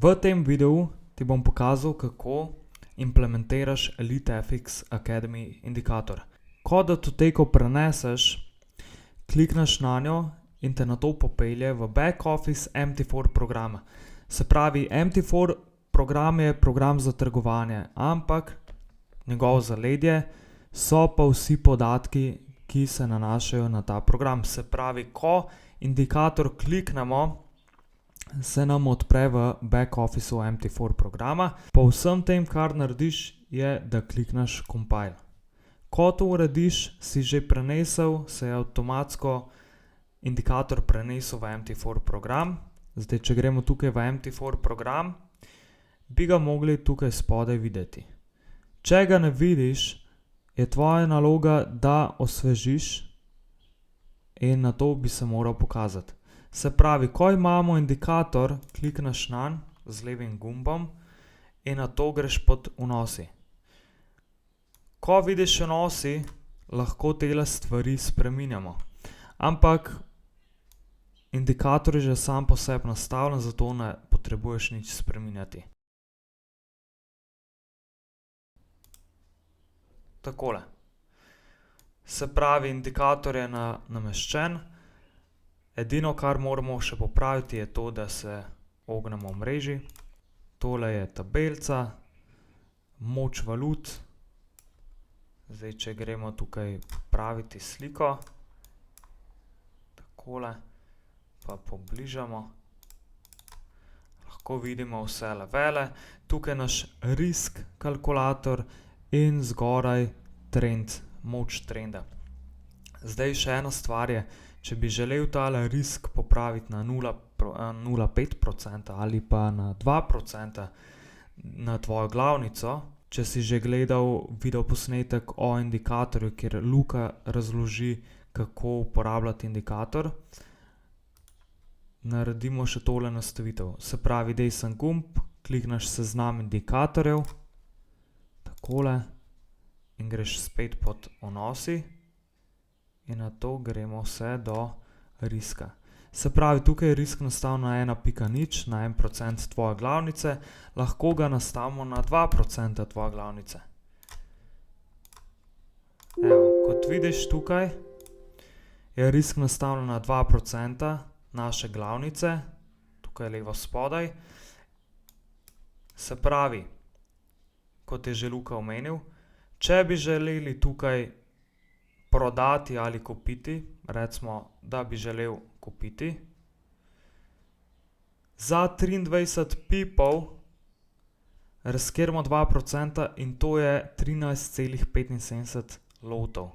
V tem videu ti bom pokazal, kako implementiraš EliteFX Academy indikator. Ko datoteko preneseš, klikneš nanjo in te nato popelje v back office MT4 programa. Se pravi, MT4 program je program za trgovanje, ampak njegovo zaledje so pa vsi podatki, ki se nanašajo na ta program. Se pravi, ko indikator kliknemo, se nam odpre v back officeu MT4 programa. Po vsem tem, kar narediš, je, da klikneš compile. Ko to urediš, si že prenesel, se je avtomatsko indikator prenesel v MT4 program. Zdaj, če gremo tukaj v MT4 program, bi ga mogli tukaj spodaj videti. Če ga ne vidiš, je tvoja naloga, da osvežiš in na to bi se moral pokazati. Se pravi, ko imamo indikator, klikneš nanj z levim gumbom in nato greš pod vnosi. Ko vidiš vnosi, lahko tele stvari spreminjamo. Ampak indikator je že sam po sebi nastavljen, zato ne potrebuješ nič spreminjati. Takole. Se pravi, indikator je nameščen. Edino, kar moramo še popraviti, je to, da se ognemo v mreži. Tole je tabelica, moč valut. Zdaj, če gremo tukaj popraviti sliko, takole, pa pobližamo, lahko vidimo vse levele. Tukaj naš risk kalkulator in zgoraj trend, moč trenda. Zdaj še ena stvar je, če bi želel tale risk popraviti na 0,5% ali pa na 2% na tvojo glavnico, če si že gledal videoposnetek o indikatorju, kjer Luka razloži, kako uporabljati indikator, naredimo še tole nastavitev. Se pravi, desen gumb, klikneš seznam indikatorjev, takole, in greš spet pod vnosi in nato gremo vse do riska. Se pravi, tukaj je risk nastavljen na 1,0, na 1% tvoje glavnice, lahko ga nastavimo na 2% tvoje glavnice. Evo, kot vidiš tukaj, je risk nastavljen na 2% naše glavnice, tukaj levo spodaj. Se pravi, kot je že Luka omenil, če bi želeli tukaj prodati ali kupiti, recimo, da bi želel kupiti, za 23 pipov riskiramo 2% in to je 13,75 lotov.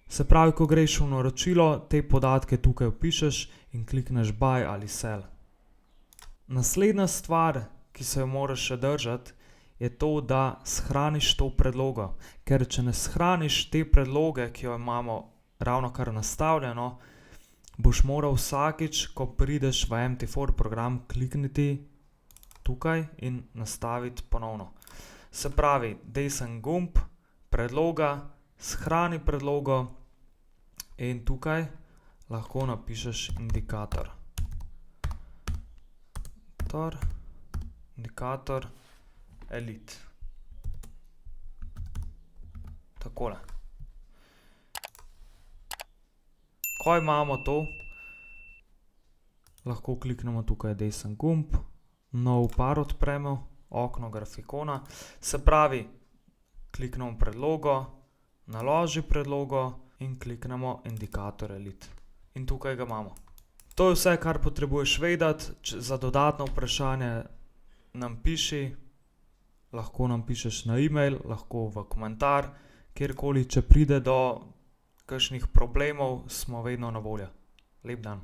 Se pravi, ko greš v naročilo, te podatke tukaj vpišeš in klikneš buy ali sell. Naslednja stvar, ki se jo moraš še držati, je to, da shraniš to predlogo. Ker če ne shraniš te predloge, ki jo imamo ravnokar nastavljeno, boš moral vsakič, ko prideš v MT4 program, klikniti tukaj in nastaviti ponovno. Se pravi, desen gumb, predloga, shrani predlogo in tukaj lahko napišeš indikator. Indikator Elite. Takole. Ko imamo to, lahko kliknemo tukaj desen gumb, nov par odpremo, okno grafikona. Se pravi, kliknemo predlogo, naloži predlogo in kliknemo indikator Elite. In tukaj ga imamo. To je vse, kar potrebuješ vedeti. Za dodatno vprašanje nam piši, lahko nam pišeš na e-mail, lahko v komentar, kjerkoli, če pride do kakšnih problemov, smo vedno na voljo. Lep dan.